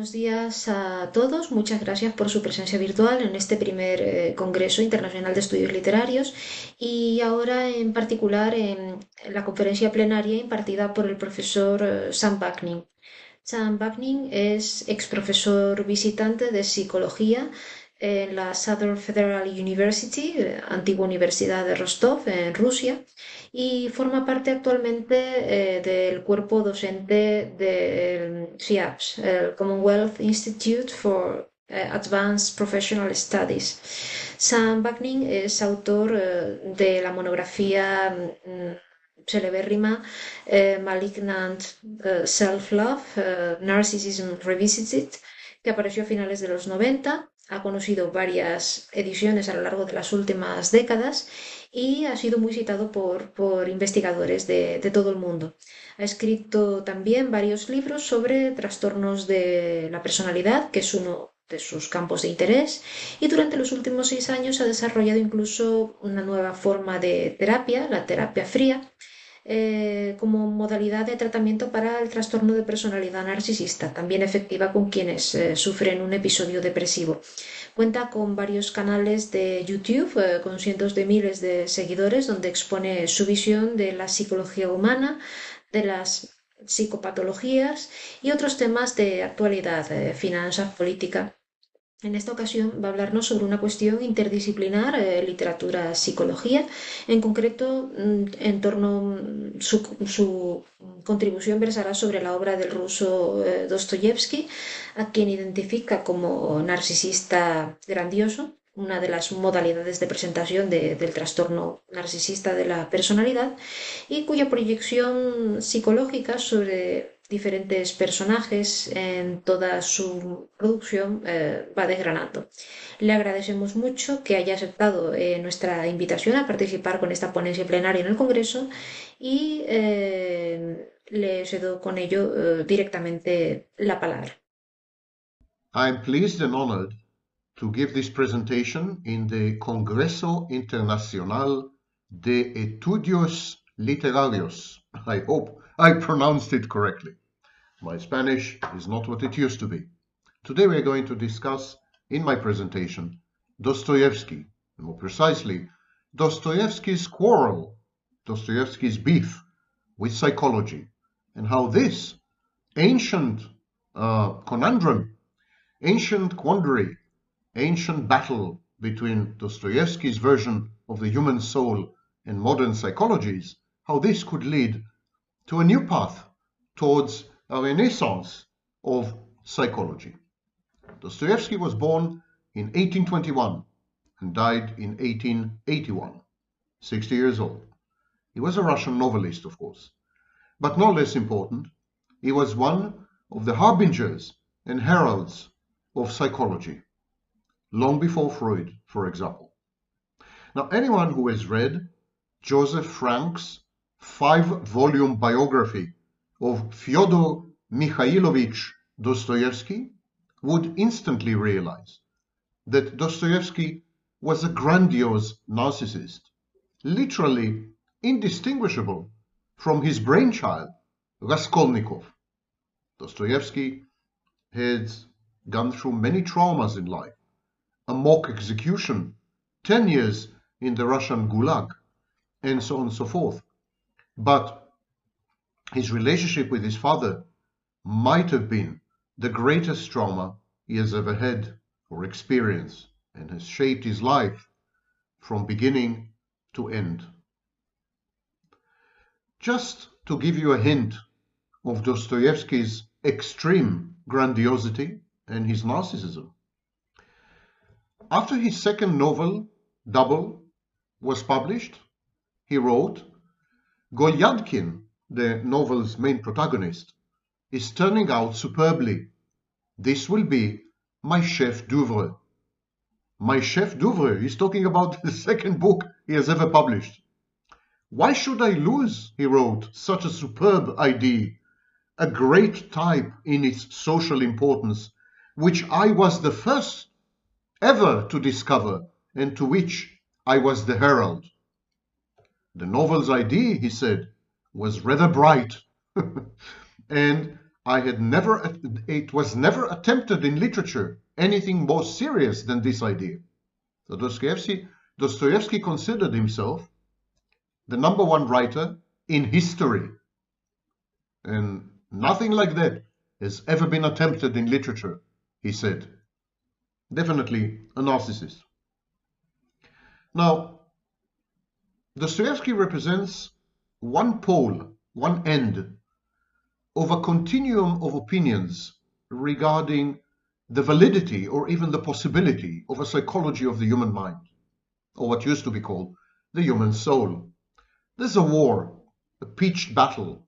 Buenos días a todos. Muchas gracias por su presencia virtual en este primer Congreso Internacional de Estudios Literarios y ahora en particular en la conferencia plenaria impartida por el profesor Sam Vaknin. Sam Vaknin es exprofesor visitante de psicología en la Southern Federal University, antigua Universidad de Rostov, en Rusia, y forma parte actualmente del cuerpo docente del CIAPS, el Commonwealth Institute for Advanced Professional Studies. Sam Vaknin es autor de la monografía celebérrima Malignant Self-Love, Narcissism Revisited, que apareció a finales de los 90, ha conocido varias ediciones a lo largo de las últimas décadas y ha sido muy citado por investigadores de todo el mundo. Ha escrito también varios libros sobre trastornos de la personalidad, que es uno de sus campos de interés, y durante los últimos 6 años ha desarrollado incluso una nueva forma de terapia, la terapia fría, como modalidad de tratamiento para el trastorno de personalidad narcisista, también efectiva con quienes sufren un episodio depresivo. Cuenta con varios canales de YouTube, con cientos de miles de seguidores, donde expone su visión de la psicología humana, de las psicopatologías y otros temas de actualidad, finanzas, política. En esta ocasión va a hablarnos sobre una cuestión interdisciplinar, literatura, psicología, en concreto en torno, su contribución versará sobre la obra del ruso Dostoyevsky, a quien identifica como narcisista grandioso, una de las modalidades de presentación del trastorno narcisista de la personalidad, y cuya proyección psicológica sobre diferentes personajes en toda su producción va desgranando. Le agradecemos mucho que haya aceptado nuestra invitación a participar con esta ponencia plenaria en el Congreso y le cedo con ello directamente la palabra. I'm pleased and honored to give this presentation in the Congreso Internacional de Estudios Literarios. I hope I pronounced it correctly. My Spanish is not what it used to be. Today we're going to discuss, in my presentation, Dostoevsky, more precisely, Dostoevsky's quarrel, Dostoevsky's beef with psychology, and how this ancient conundrum, ancient quandary, ancient battle between Dostoevsky's version of the human soul and modern psychologies, how this could lead to a new path towards a renaissance of psychology. Dostoevsky was born in 1821 and died in 1881, 60 years old. He was a Russian novelist, of course, but no less important, he was one of the harbingers and heralds of psychology, long before Freud, for example. Now, anyone who has read Joseph Frank's 5-volume biography of Fyodor Mikhailovich Dostoevsky would instantly realize that Dostoevsky was a grandiose narcissist, literally indistinguishable from his brainchild, Raskolnikov. Dostoevsky had gone through many traumas in life, a mock execution, 10 years in the Russian Gulag, and so on and so forth. But his relationship with his father might have been the greatest trauma he has ever had or experienced, and has shaped his life from beginning to end. Just to give you a hint of Dostoevsky's extreme grandiosity and his narcissism, after his second novel, Double, was published, he wrote, "Golyadkin, the novel's main protagonist, is turning out superbly. This will be my chef d'oeuvre." My chef d'oeuvre is talking about the second book he has ever published. "Why should I lose," he wrote, "such a superb idea, a great type in its social importance, which I was the first ever to discover and to which I was the herald." The novel's idea, he said, was rather bright, and it was never attempted in literature anything more serious than this idea. So Dostoevsky considered himself the number one writer in history, and nothing like that has ever been attempted in literature, he said. Definitely a narcissist. Now, Dostoevsky represents one pole, one end of a continuum of opinions regarding the validity or even the possibility of a psychology of the human mind, or what used to be called the human soul. There's a war, a pitched battle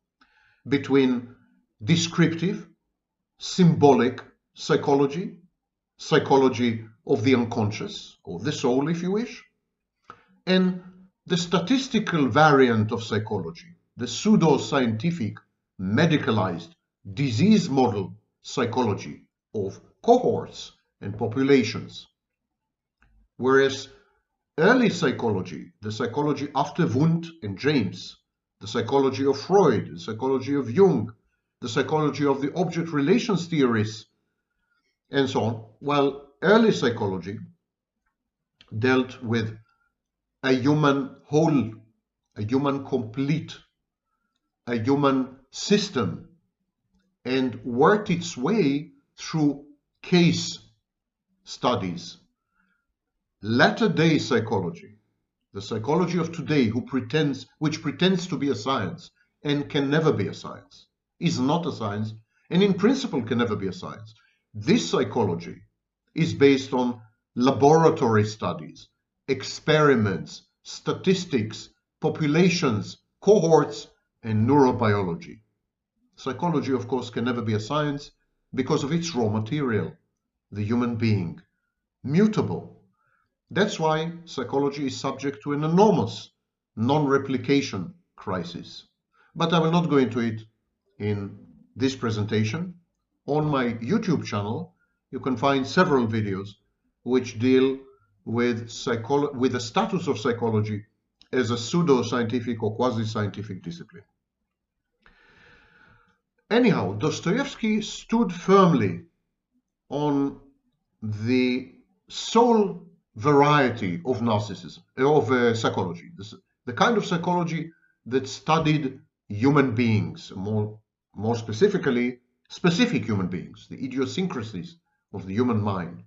between descriptive, symbolic psychology, psychology of the unconscious, or the soul if you wish, and the statistical variant of psychology, the pseudo-scientific, medicalized, disease model psychology of cohorts and populations. Whereas early psychology, the psychology after Wundt and James, the psychology of Freud, the psychology of Jung, the psychology of the object relations theorists, and so on, while early psychology dealt with a human whole, a human complete, a human system, and worked its way through case studies. Latter-day psychology, the psychology of today which pretends to be a science and can never be a science, is not a science, and in principle can never be a science. This psychology is based on laboratory studies, experiments, statistics, populations, cohorts, and neurobiology. Psychology, of course, can never be a science because of its raw material, the human being, mutable. That's why psychology is subject to an enormous non-replication crisis. But I will not go into it in this presentation. On my YouTube channel, you can find several videos which deal with the status of psychology as a pseudo-scientific or quasi-scientific discipline. Anyhow, Dostoevsky stood firmly on the sole variety of narcissism, of psychology, the kind of psychology that studied human beings, more specifically, specific human beings, the idiosyncrasies of the human mind.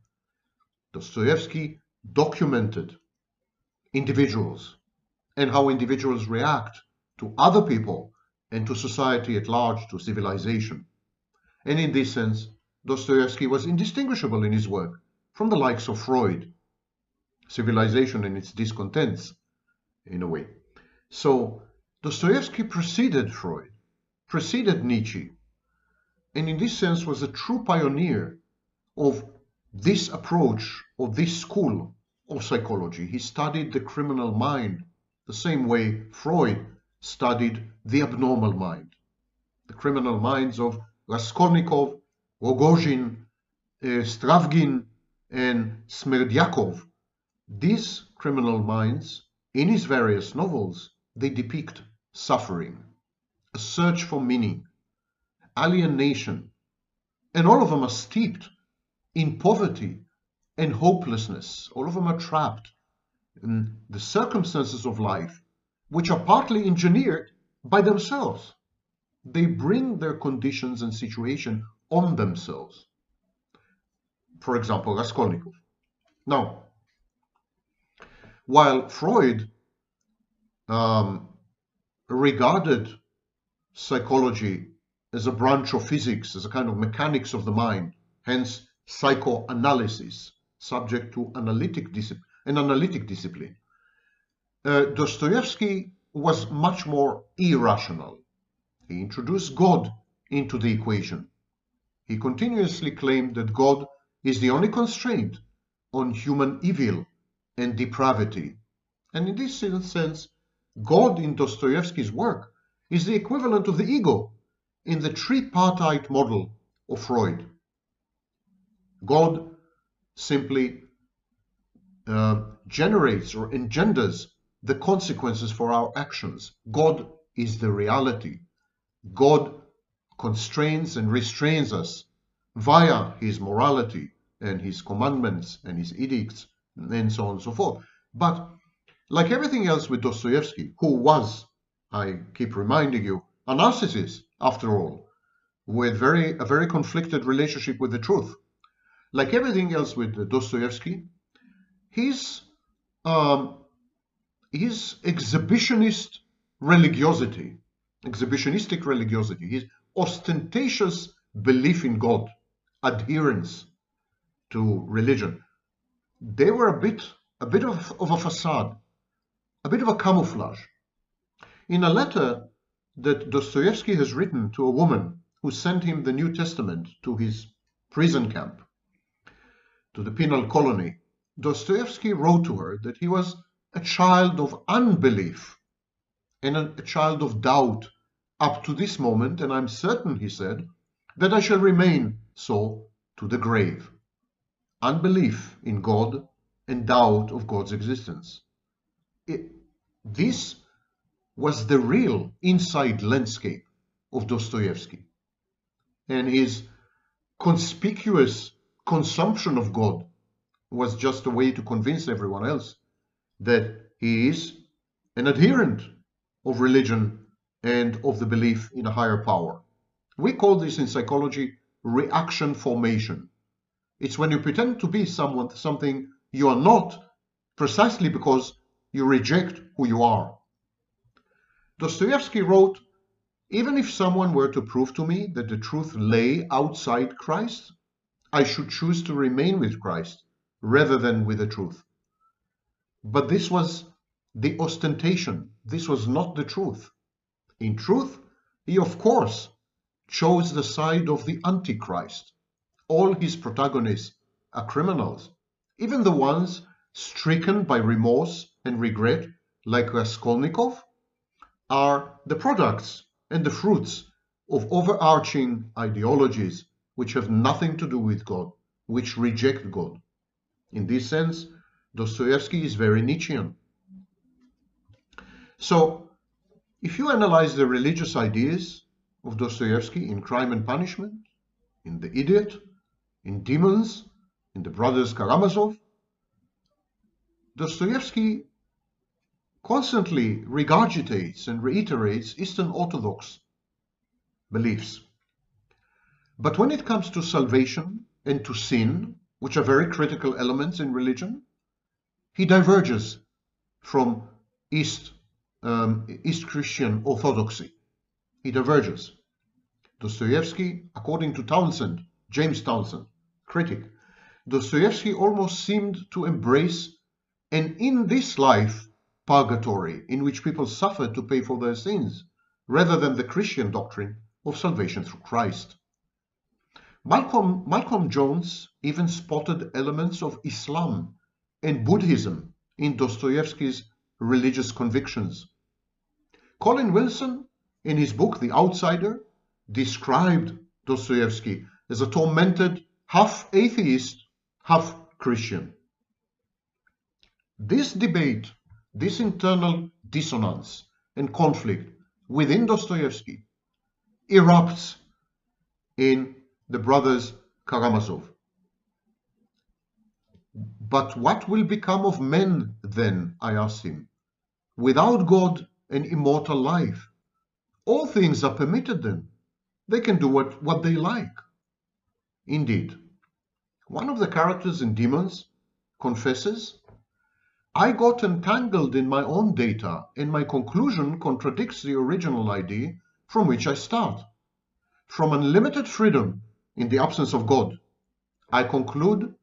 Dostoevsky documented individuals and how individuals react to other people and to society at large, to civilization. And in this sense, Dostoevsky was indistinguishable in his work from the likes of Freud, civilization and its discontents, in a way. So Dostoevsky preceded Freud, preceded Nietzsche, and in this sense was a true pioneer of this approach, of this school of psychology. He studied the criminal mind the same way Freud studied the abnormal mind. The criminal minds of Raskolnikov, Rogozhin, Stravgin, and Smerdyakov. These criminal minds, in his various novels, they depict suffering, a search for meaning, alienation, and all of them are steeped in poverty and hopelessness. All of them are trapped in the circumstances of life, which are partly engineered by themselves. They bring their conditions and situation on themselves. For example, Raskolnikov. Now, while Freud regarded psychology as a branch of physics, as a kind of mechanics of the mind, hence psychoanalysis, subject to an analytic discipline, Dostoevsky was much more irrational. He introduced God into the equation. He continuously claimed that God is the only constraint on human evil and depravity. And in this sense, God in Dostoevsky's work is the equivalent of the ego in the tripartite model of Freud. God simply generates or engenders the consequences for our actions. God is the reality. God constrains and restrains us via his morality and his commandments and his edicts and so on and so forth. But like everything else with Dostoevsky, who was, I keep reminding you, a narcissist after all, with a very conflicted relationship with the truth. Like everything else with Dostoevsky, his exhibitionistic religiosity, his ostentatious belief in God, adherence to religion, they were a bit of a facade, a bit of a camouflage. In a letter that Dostoevsky has written to a woman who sent him the New Testament to his prison camp, to the penal colony, Dostoevsky wrote to her that he was a child of unbelief and a child of doubt up to this moment, and I'm certain, he said, that I shall remain so to the grave. Unbelief in God and doubt of God's existence. This was the real inside landscape of Dostoevsky, and his conspicuous consumption of God was just a way to convince everyone else that he is an adherent of religion and of the belief in a higher power. We call this in psychology reaction formation. It's when you pretend to be something you are not, precisely because you reject who you are. Dostoevsky wrote, "Even if someone were to prove to me that the truth lay outside Christ, I should choose to remain with Christ rather than with the truth." But this was the ostentation. This was not the truth. In truth, he of course chose the side of the Antichrist. All his protagonists are criminals, even the ones stricken by remorse and regret, like Raskolnikov, are the products and the fruits of overarching ideologies which have nothing to do with God, which reject God. In this sense, Dostoevsky is very Nietzschean. So, if you analyze the religious ideas of Dostoevsky in Crime and Punishment, in The Idiot, in Demons, in the Brothers Karamazov, Dostoevsky constantly regurgitates and reiterates Eastern Orthodox beliefs. But when it comes to salvation and to sin, which are very critical elements in religion, he diverges from East Christian orthodoxy. He diverges. Dostoevsky, according to Townsend, James Townsend, critic, Dostoevsky almost seemed to embrace an in this life purgatory in which people suffer to pay for their sins, rather than the Christian doctrine of salvation through Christ. Malcolm Jones even spotted elements of Islam and Buddhism in Dostoevsky's religious convictions. Colin Wilson, in his book The Outsider, described Dostoevsky as a tormented half-atheist, half-Christian. This debate, this internal dissonance and conflict within Dostoevsky erupts in the brothers Karamazov. But what will become of men then, I asked him, without God and immortal life? All things are permitted them. They can do what they like. Indeed, one of the characters in Demons confesses, "I got entangled in my own data and my conclusion contradicts the original idea from which I start. From unlimited freedom in the absence of God, I conclude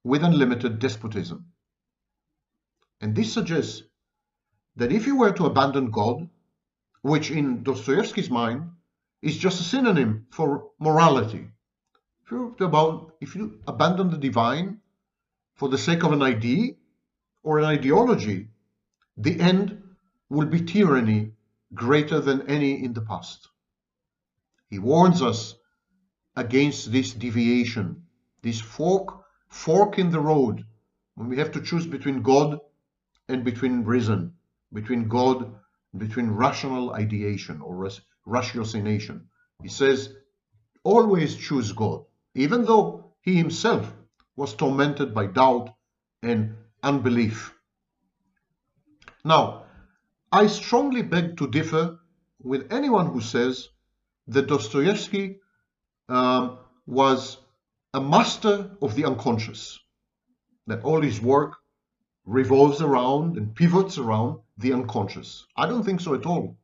with unlimited despotism." And this suggests that if you were to abandon God, which in Dostoevsky's mind is just a synonym for morality, if you abandon the divine for the sake of an idea or an ideology, the end will be tyranny greater than any in the past. He warns us against this deviation, this fork in the road, when we have to choose between God and between reason, between God and between rational ideation or ratiocination. He says, always choose God, even though he himself was tormented by doubt and unbelief. Now, I strongly beg to differ with anyone who says that Dostoevsky was a master of the unconscious, that all his work revolves around and pivots around the unconscious. I don't think so at all.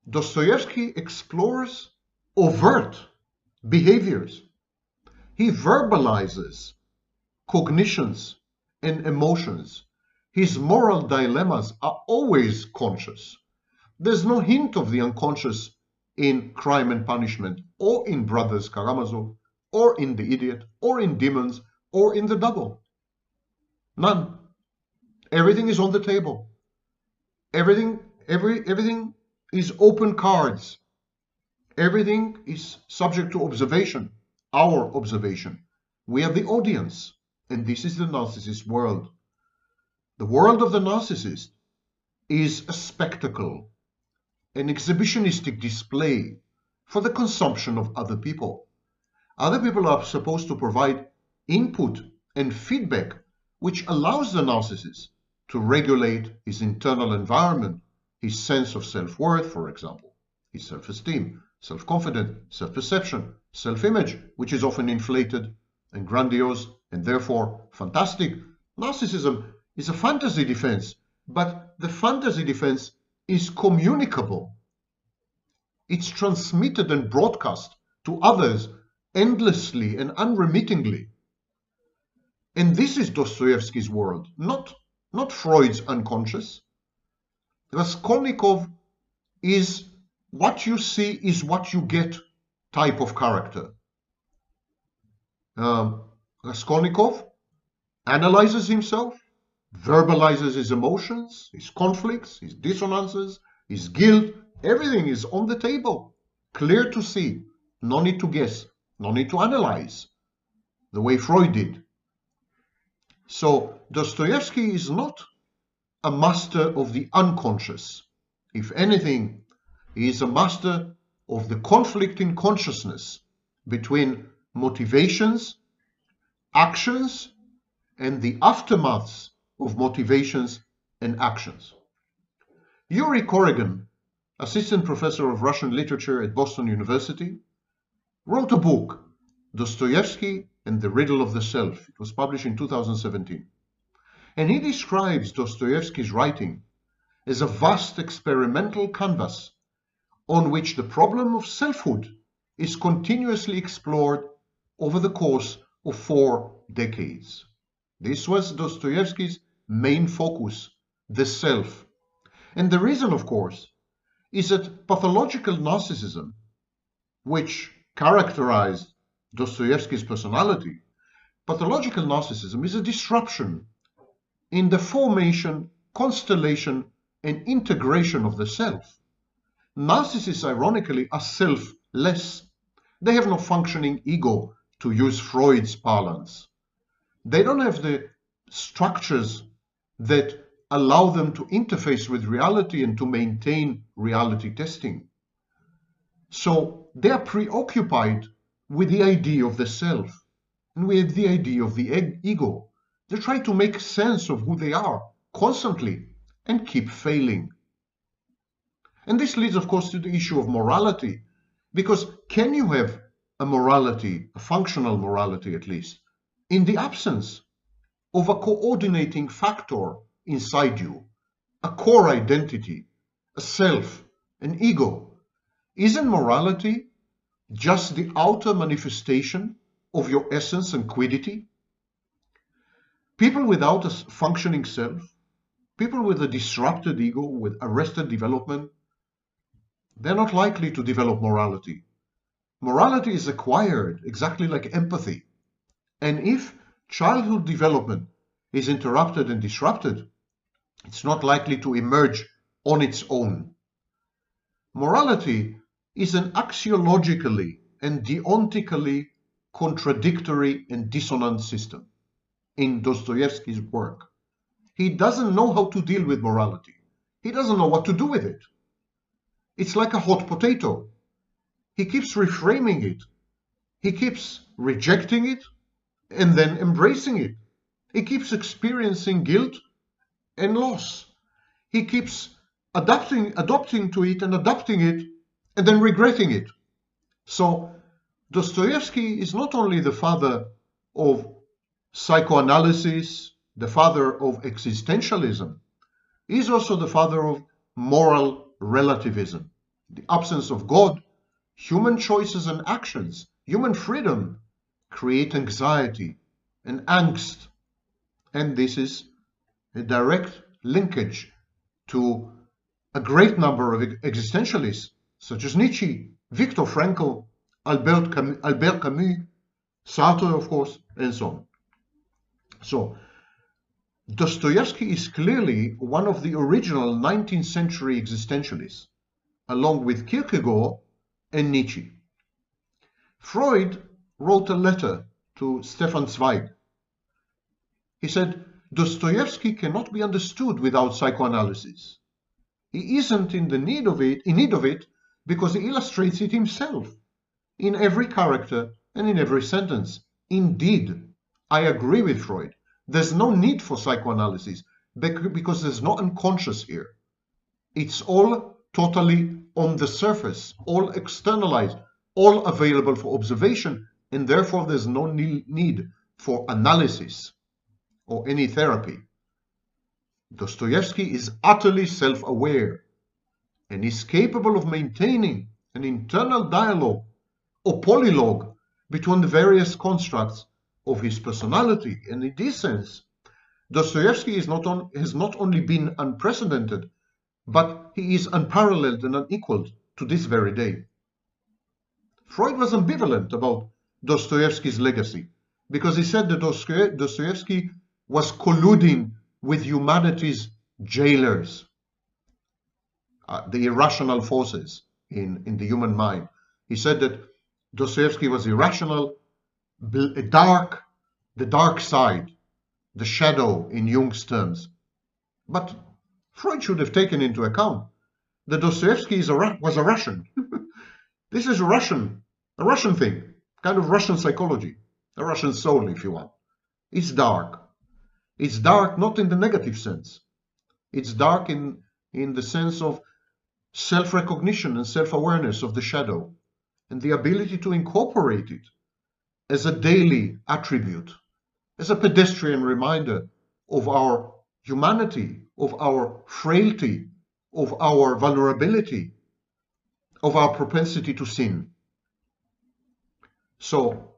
Dostoevsky explores overt behaviors. He verbalizes cognitions and emotions. His moral dilemmas are always conscious. There's no hint of the unconscious in Crime and Punishment, or in Brothers Karamazov, or in The Idiot, or in Demons, or in The Double. None. Everything is on the table. Everything is open cards. Everything is subject to observation, our observation. We are the audience, and this is the narcissist world. The world of the narcissist is a spectacle, an exhibitionistic display for the consumption of other people. Other people are supposed to provide input and feedback which allows the narcissist to regulate his internal environment, his sense of self-worth, for example, his self-esteem, self-confidence, self-perception, self-image, which is often inflated and grandiose and therefore fantastic. Narcissism is a fantasy defense, but the fantasy defense is communicable. It's transmitted and broadcast to others endlessly and unremittingly. And this is Dostoevsky's world, not Freud's unconscious. Raskolnikov is what you see is what you get type of character. Raskolnikov analyzes himself, verbalizes his emotions, his conflicts, his dissonances, his guilt. Everything is on the table, clear to see, no need to guess, no need to analyze, the way Freud did. So Dostoevsky is not a master of the unconscious. If anything, he is a master of the conflict in consciousness between motivations, actions, and the aftermaths of motivations and actions. Yuri Corrigan, assistant professor of Russian literature at Boston University, wrote a book, Dostoevsky and the Riddle of the Self. It was published in 2017. And he describes Dostoevsky's writing as a vast experimental canvas on which the problem of selfhood is continuously explored over the course of 4 decades. This was Dostoevsky's main focus, the self. And the reason, of course, is that pathological narcissism, which characterized Dostoevsky's personality, pathological narcissism is a disruption in the formation, constellation, and integration of the self. Narcissists, ironically, are selfless. They have no functioning ego, to use Freud's parlance. They don't have the structures that allow them to interface with reality and to maintain reality testing. So they are preoccupied with the idea of the self and with the idea of the ego. They try to make sense of who they are constantly and keep failing. And this leads, of course, to the issue of morality, because can you have a morality, a functional morality at least, in the absence of a coordinating factor inside you, a core identity, a self, an ego? Isn't morality just the outer manifestation of your essence and quiddity? People without a functioning self, people with a disrupted ego, with arrested development, they're not likely to develop morality. Morality is acquired exactly like empathy. And if childhood development is interrupted and disrupted, it's not likely to emerge on its own. Morality is an axiologically and deontically contradictory and dissonant system in Dostoevsky's work. He doesn't know how to deal with morality. He doesn't know what to do with it. It's like a hot potato. he keeps reframing it. He keeps rejecting it and then embracing it. He keeps experiencing guilt and loss. He keeps adapting to it and adapting it and then regretting it. So Dostoevsky is not only the father of psychoanalysis, the father of existentialism, he's also the father of moral relativism. The absence of God, human choices and actions, human freedom create anxiety and angst. And this is a direct linkage to a great number of existentialists, such as Nietzsche, Viktor Frankl, Albert Camus, Sartre, of course, and so on. So, Dostoevsky is clearly one of the original 19th century existentialists, along with Kierkegaard and Nietzsche. Freud wrote a letter to Stefan Zweig. He said, Dostoevsky cannot be understood without psychoanalysis. He isn't in need of it because he illustrates it himself in every character and in every sentence. Indeed, I agree with Freud. There's no need for psychoanalysis because there's no unconscious here. It's all totally on the surface, all externalized, all available for observation, and therefore there's no need for analysis or any therapy. Dostoevsky is utterly self-aware and is capable of maintaining an internal dialogue or polylogue between the various constructs of his personality. And in this sense, Dostoevsky has not only been unprecedented, but he is unparalleled and unequaled to this very day. Freud was ambivalent about Dostoevsky's legacy because he said that Dostoevsky was colluding with humanity's jailers, the irrational forces in the human mind. He said that Dostoevsky was irrational, the dark side, the shadow in Jung's terms. But Freud should have taken into account that Dostoevsky was a Russian. This is a Russian thing, kind of Russian psychology, a Russian soul, if you want. It's dark. It's dark not in the negative sense. It's dark in the sense of self-recognition and self-awareness of the shadow and the ability to incorporate it as a daily attribute, as a pedestrian reminder of our humanity, of our frailty, of our vulnerability, of our propensity to sin. So,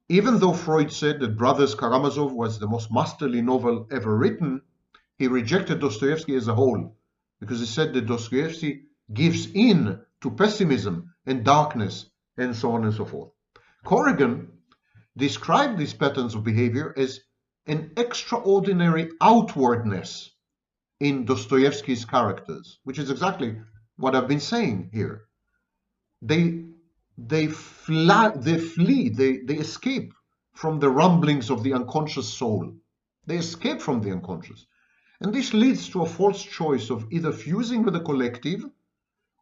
even though Freud said that Brothers Karamazov was the most masterly novel ever written, he rejected Dostoevsky as a whole because he said that Dostoevsky gives in to pessimism and darkness and so on and so forth. Corrigan described these patterns of behavior as an extraordinary outwardness in Dostoevsky's characters, which is exactly what I've been saying here. They escape from the rumblings of the unconscious soul. They escape from the unconscious. And this leads to a false choice of either fusing with the collective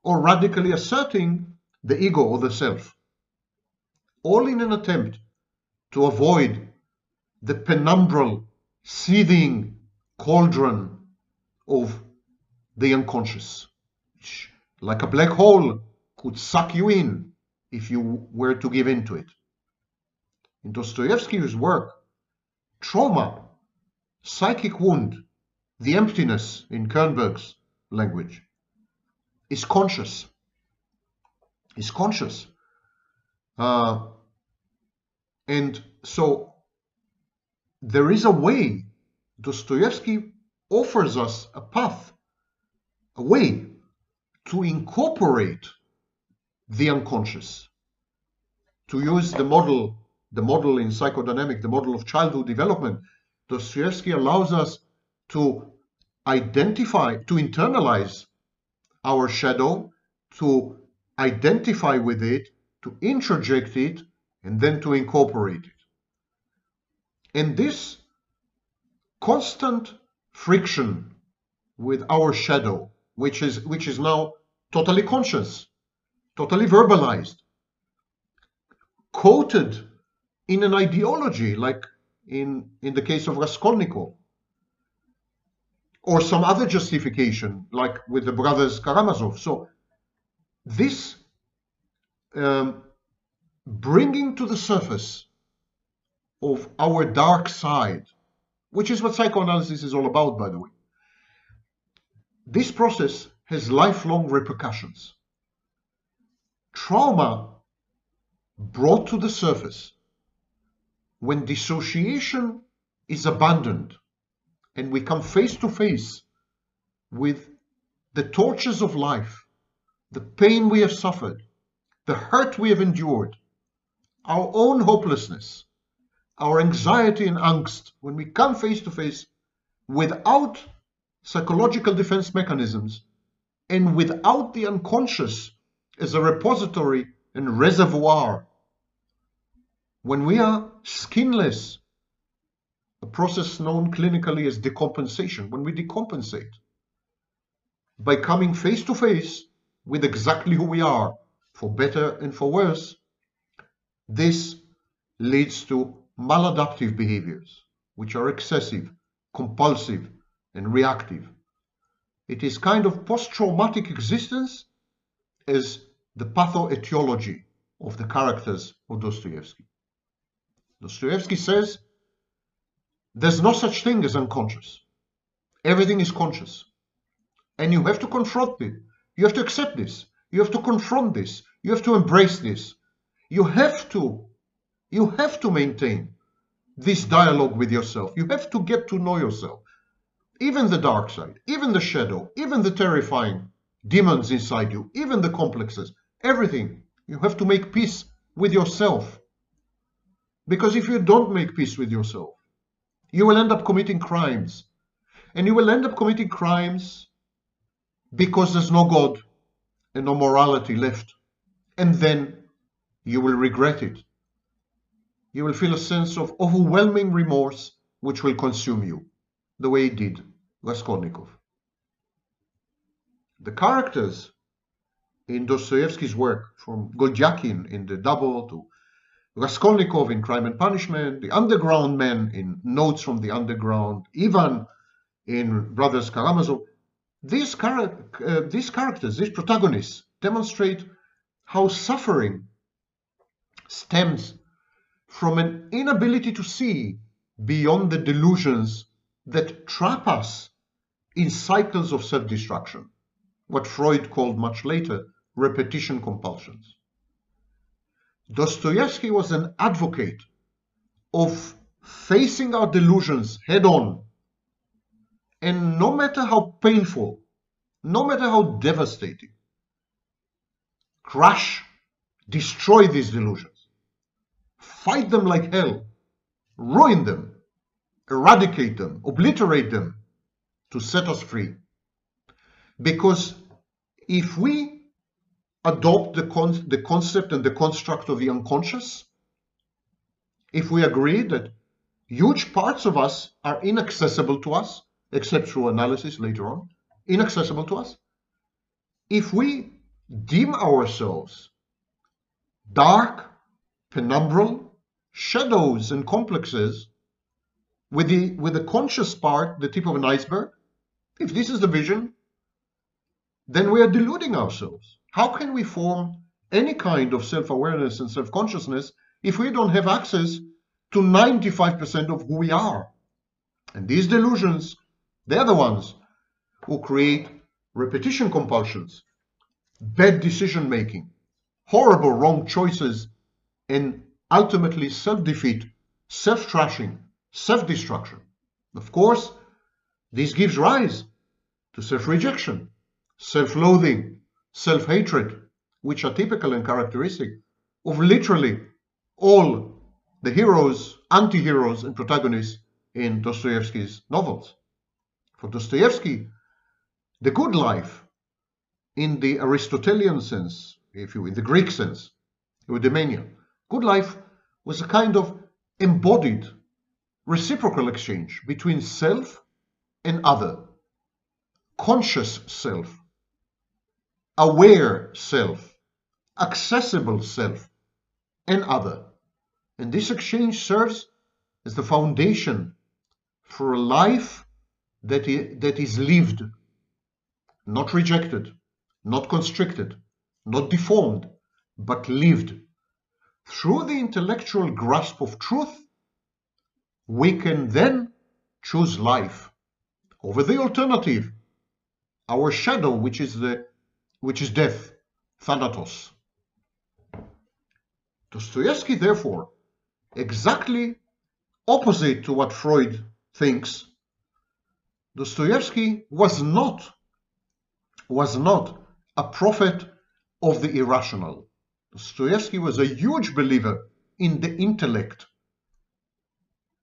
or radically asserting the ego or the self, all in an attempt to avoid the penumbral, seething cauldron of the unconscious, which, like a black hole, could suck you in if you were to give in to it. In Dostoevsky's work, trauma, psychic wound, the emptiness in Kernberg's language, is conscious. Is conscious. And so there is a way. Dostoevsky offers us a path, a way to incorporate the unconscious. To use the model in psychodynamic, the model of childhood development, Dostoevsky allows us to identify, to internalize our shadow, to identify with it, to introject it, and then to incorporate it. And this constant friction with our shadow, which is now totally conscious, totally verbalized, coated in an ideology, like in the case of Raskolnikov, or some other justification, like with the brothers Karamazov. So this bringing to the surface of our dark side, which is what psychoanalysis is all about, by the way, this process has lifelong repercussions. Trauma brought to the surface when dissociation is abandoned and we come face to face with the tortures of life, the pain we have suffered, the hurt we have endured, our own hopelessness, our anxiety and angst, when we come face to face without psychological defense mechanisms and without the unconscious as a repository and reservoir, when we are skinless, a process known clinically as decompensation, when we decompensate by coming face to face with exactly who we are, for better and for worse, this leads to maladaptive behaviors, which are excessive, compulsive, and reactive. It is kind of post-traumatic existence as the pathoetiology of the characters of Dostoyevsky. Dostoyevsky says there's no such thing as unconscious. Everything is conscious. And you have to confront it. You have to accept this. You have to confront this. You have to embrace this. You have to maintain this dialogue with yourself. You have to get to know yourself. Even the dark side, even the shadow, even the terrifying demons inside you, even the complexes, everything. You have to make peace with yourself. Because if you don't make peace with yourself, you will end up committing crimes. And you will end up committing crimes because there's no God and no morality left. And then you will regret it. You will feel a sense of overwhelming remorse which will consume you, the way it did Raskolnikov. The characters in Dostoevsky's work, from Goldyakin in The Double to Raskolnikov in Crime and Punishment, the underground men in Notes from the Underground, Ivan in Brothers Karamazov, these characters, these protagonists, demonstrate how suffering stems from an inability to see beyond the delusions that trap us in cycles of self-destruction, what Freud called much later repetition compulsions. Dostoevsky was an advocate of facing our delusions head-on, and no matter how painful, no matter how devastating, crush, destroy these delusions, fight them like hell, ruin them, eradicate them, obliterate them to set us free. Because if we adopt the concept and the construct of the unconscious, if we agree that huge parts of us are inaccessible to us, except through analysis later on, inaccessible to us, if we deem ourselves dark, penumbral, shadows and complexes, with the conscious part, the tip of an iceberg, if this is the vision, then we are deluding ourselves. How can we form any kind of self-awareness and self-consciousness if we don't have access to 95% of who we are? And these delusions, they're the ones who create repetition compulsions, bad decision-making, horrible wrong choices, and ultimately self-defeat, self-trashing, self-destruction. Of course, this gives rise to self-rejection, self-loathing, self-hatred, which are typical and characteristic of literally all the heroes, anti-heroes, and protagonists in Dostoevsky's novels. For Dostoevsky, the good life, in the Aristotelian sense, in the Greek sense, eudaimonia, good life was a kind of embodied reciprocal exchange between self and other, conscious self, aware self, accessible self and other. And this exchange serves as the foundation for a life that is lived, not rejected, not constricted, not deformed, but lived. Through the intellectual grasp of truth, we can then choose life over the alternative, our shadow, which is death, thanatos. Dostoevsky, therefore, exactly opposite to what Freud thinks, Dostoevsky was not a prophet of the irrational. Dostoevsky was a huge believer in the intellect.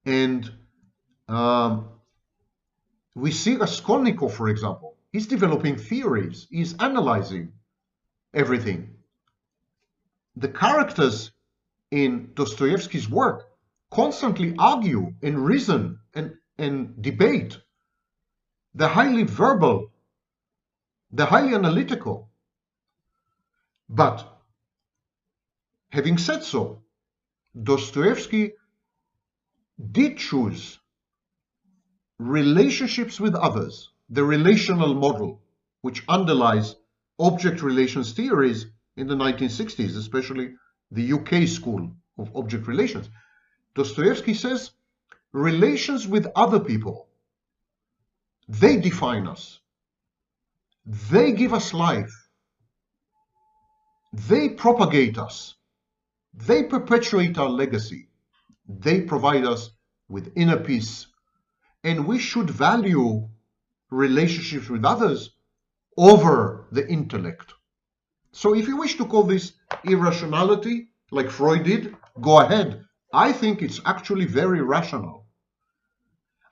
And we see Raskolnikov, for example, he's developing theories, he's analyzing everything. The characters in Dostoevsky's work constantly argue and reason and debate. They're highly verbal, they're highly analytical. But having said so, Dostoevsky did choose relationships with others, the relational model, which underlies object relations theories in the 1960s, especially the UK school of object relations. Dostoevsky says relations with other people, they define us, they give us life, they propagate us, they perpetuate our legacy, they provide us with inner peace, and we should value relationships with others over the intellect. So if you wish to call this irrationality, like Freud did, go ahead. I think it's actually very rational.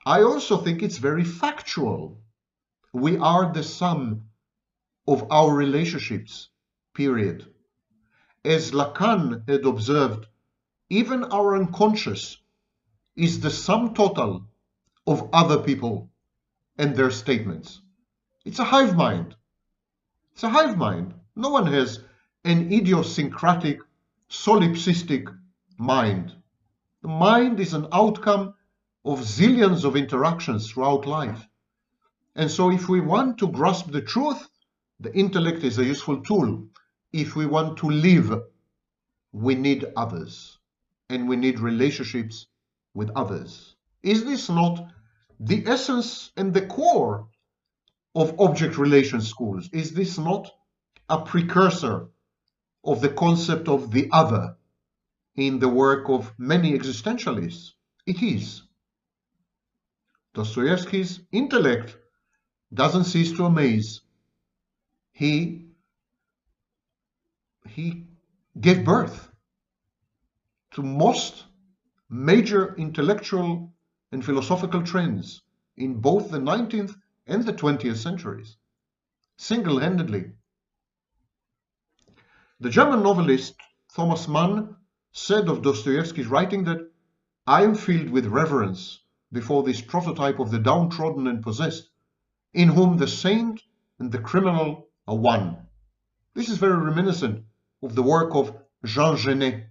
I also think it's very factual. We are the sum of our relationships, period. As Lacan had observed, even our unconscious is the sum total of other people and their statements. It's a hive mind. It's a hive mind. No one has an idiosyncratic, solipsistic mind. The mind is an outcome of zillions of interactions throughout life. And so if we want to grasp the truth, the intellect is a useful tool. If we want to live, we need others. And we need relationships with others. Is this not the essence and the core of object relations schools? Is this not a precursor of the concept of the other in the work of many existentialists? It is. Dostoevsky's intellect doesn't cease to amaze. He gave birth to most major intellectual and philosophical trends in both the 19th and the 20th centuries, single-handedly. The German novelist Thomas Mann said of Dostoevsky's writing that, "I am filled with reverence before this prototype of the downtrodden and possessed, in whom the saint and the criminal are one." This is very reminiscent of the work of Jean Genet.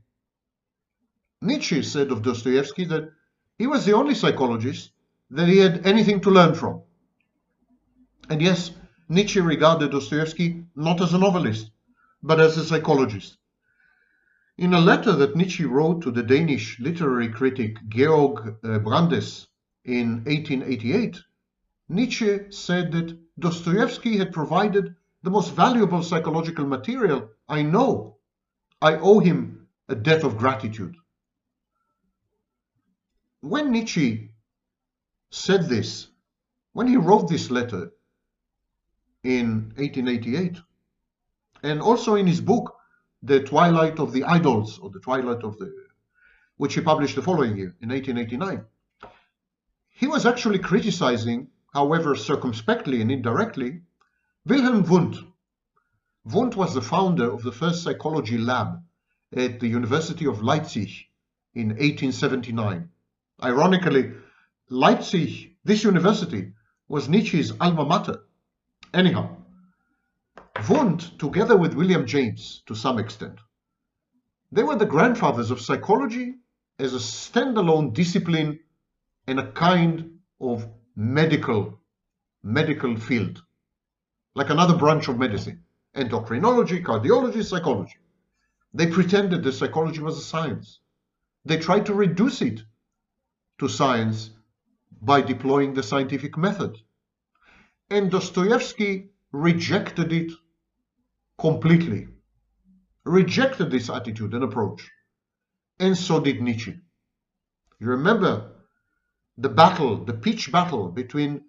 Nietzsche said of Dostoevsky that he was the only psychologist that he had anything to learn from. And yes, Nietzsche regarded Dostoevsky not as a novelist, but as a psychologist. In a letter that Nietzsche wrote to the Danish literary critic Georg Brandes in 1888, Nietzsche said that Dostoevsky had provided the most valuable psychological material I know. I owe him a debt of gratitude. When Nietzsche said this, when he wrote this letter in 1888, and also in his book, The Twilight of the Idols, or The Twilight of the, which he published the following year, in 1889, he was actually criticizing, however circumspectly and indirectly, Wilhelm Wundt. Wundt was the founder of the first psychology lab at the University of Leipzig in 1879. Ironically, Leipzig, this university, was Nietzsche's alma mater. Anyhow, Wundt, together with William James, to some extent, they were the grandfathers of psychology as a standalone discipline and a kind of medical field, like another branch of medicine. Endocrinology, cardiology, psychology. They pretended that psychology was a science. They tried to reduce it to science by deploying the scientific method. And Dostoevsky rejected it completely, rejected this attitude and approach. And so did Nietzsche. You remember the battle, the pitched battle between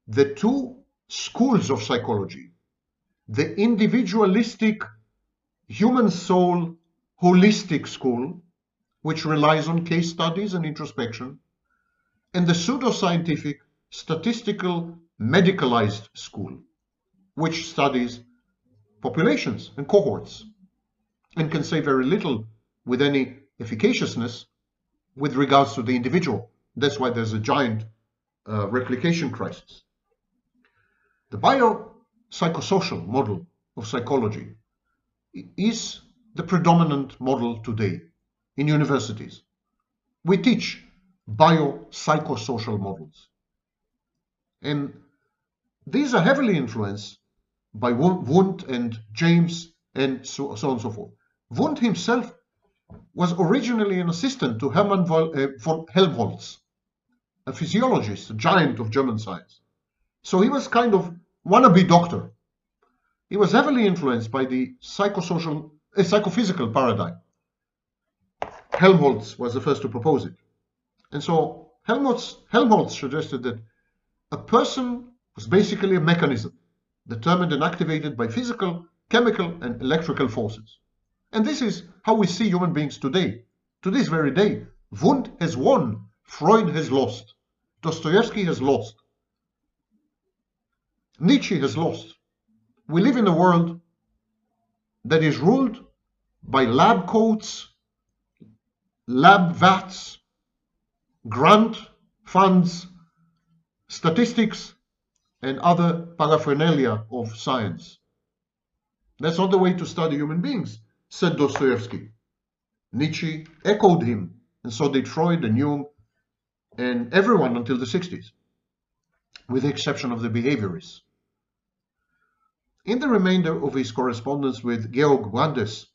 the two schools of psychology, the individualistic human soul holistic school, which relies on case studies and introspection, and the pseudoscientific statistical medicalized school, which studies populations and cohorts and can say very little with any efficaciousness with regards to the individual. That's why there's a giant replication crisis. The biopsychosocial model of psychology is the predominant model today in universities. We teach biopsychosocial models. And these are heavily influenced by Wundt and James and so on and so forth. Wundt himself was originally an assistant to Hermann von Helmholtz, a physiologist, a giant of German science. So he was kind of wannabe doctor. He was heavily influenced by the psychophysical paradigm. Helmholtz was the first to propose it. And so Helmholtz suggested that a person was basically a mechanism determined and activated by physical, chemical, and electrical forces. And this is how we see human beings today. To this very day, Wundt has won, Freud has lost, Dostoevsky has lost, Nietzsche has lost. We live in a world that is ruled by lab coats, lab vats, grant funds, statistics, and other paraphernalia of science. That's not the way to study human beings, said Dostoevsky. Nietzsche echoed him, and so did Freud and Jung and everyone until the 60s, with the exception of the behaviorists. In the remainder of his correspondence with Georg Brandes,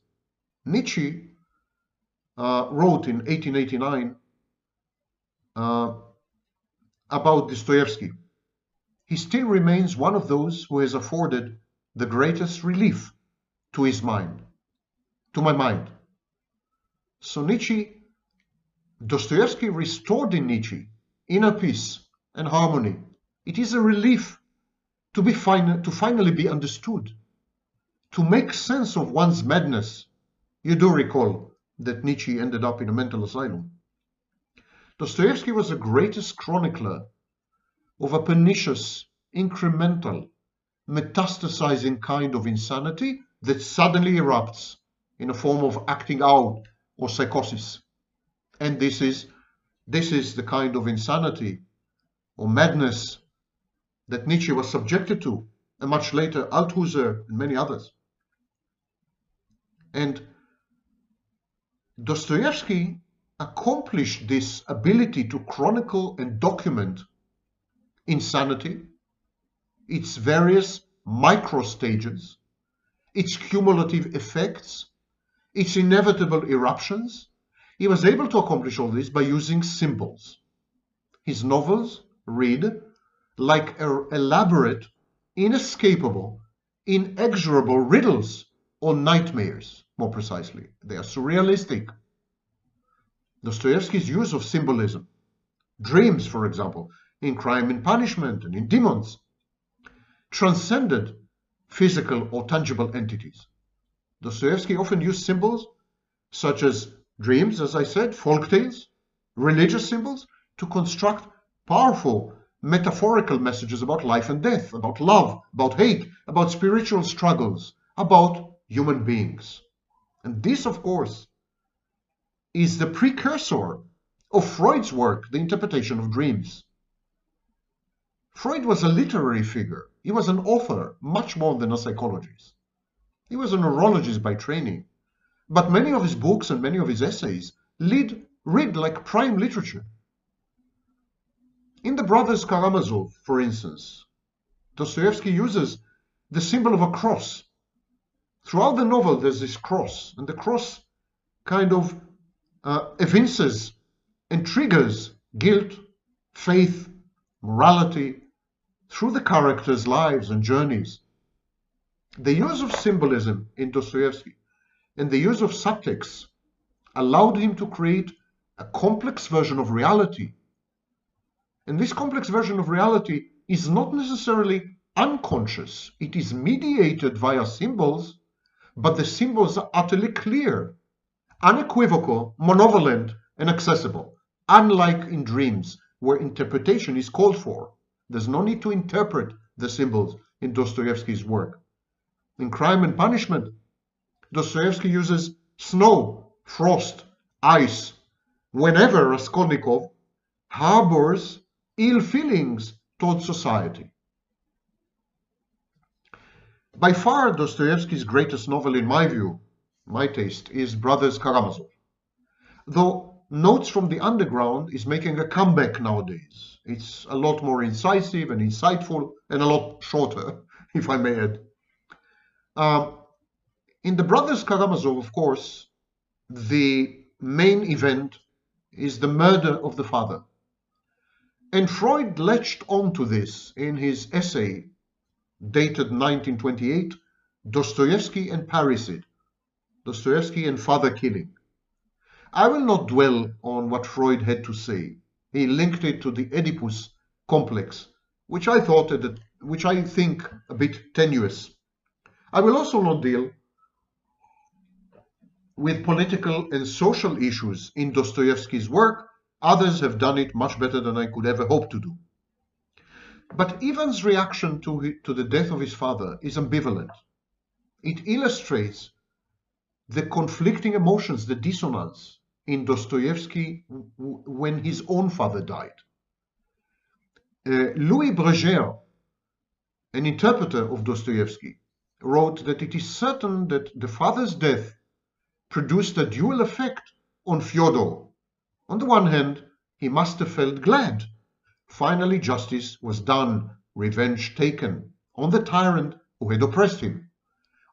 Nietzsche wrote in 1889 about Dostoevsky. He still remains one of those who has afforded the greatest relief to his mind, to my mind. So Dostoevsky restored in Nietzsche inner peace and harmony. It is a relief to finally be understood, to make sense of one's madness. You do recall that Nietzsche ended up in a mental asylum. Dostoevsky was the greatest chronicler of a pernicious, incremental, metastasizing kind of insanity that suddenly erupts in a form of acting out or psychosis. And this is the kind of insanity or madness that Nietzsche was subjected to, and much later Althusser and many others. And Dostoevsky accomplished this ability to chronicle and document insanity, its various micro stages, its cumulative effects, its inevitable eruptions. He was able to accomplish all this by using symbols. His novels read like elaborate, inescapable, inexorable riddles or nightmares, more precisely. They are surrealistic. Dostoevsky's use of symbolism, dreams, for example, in Crime and Punishment and in Demons, transcended physical or tangible entities. Dostoevsky often used symbols such as dreams, as I said, folk tales, religious symbols, to construct powerful metaphorical messages about life and death, about love, about hate, about spiritual struggles, about human beings. And this, of course, is the precursor of Freud's work, The Interpretation of Dreams. Freud was a literary figure. He was an author, much more than a psychologist. He was a neurologist by training, but many of his books and many of his essays read like prime literature. In The Brothers Karamazov, for instance, Dostoevsky uses the symbol of a cross. Throughout the novel, there's this cross, and the cross kind of evinces and triggers guilt, faith, morality through the characters' lives and journeys. The use of symbolism in Dostoevsky and the use of subtext allowed him to create a complex version of reality. And this complex version of reality is not necessarily unconscious. It is mediated via symbols, but the symbols are utterly clear, unequivocal, monovalent, and accessible, unlike in dreams, where interpretation is called for. There's no need to interpret the symbols in Dostoevsky's work. In Crime and Punishment, Dostoevsky uses snow, frost, ice, whenever Raskolnikov harbors ill feelings towards society. By far, Dostoevsky's greatest novel, in my view, my taste, is Brothers Karamazov. Though Notes from the Underground is making a comeback nowadays. It's a lot more incisive and insightful and a lot shorter, if I may add. In the Brothers Karamazov, of course, the main event is the murder of the father. And Freud latched onto this in his essay, dated 1928, Dostoevsky and Parricide, Dostoevsky and Father Killing. I will not dwell on what Freud had to say. He linked it to the Oedipus complex, which I think a bit tenuous. I will also not deal with political and social issues in Dostoevsky's work. Others have done it much better than I could ever hope to do. But Ivan's reaction to the death of his father is ambivalent. It illustrates the conflicting emotions, the dissonance in Dostoevsky when his own father died. Louis Breger, an interpreter of Dostoevsky, wrote that it is certain that the father's death produced a dual effect on Fyodor. On the one hand, he must have felt glad. Finally, justice was done, revenge taken on the tyrant who had oppressed him.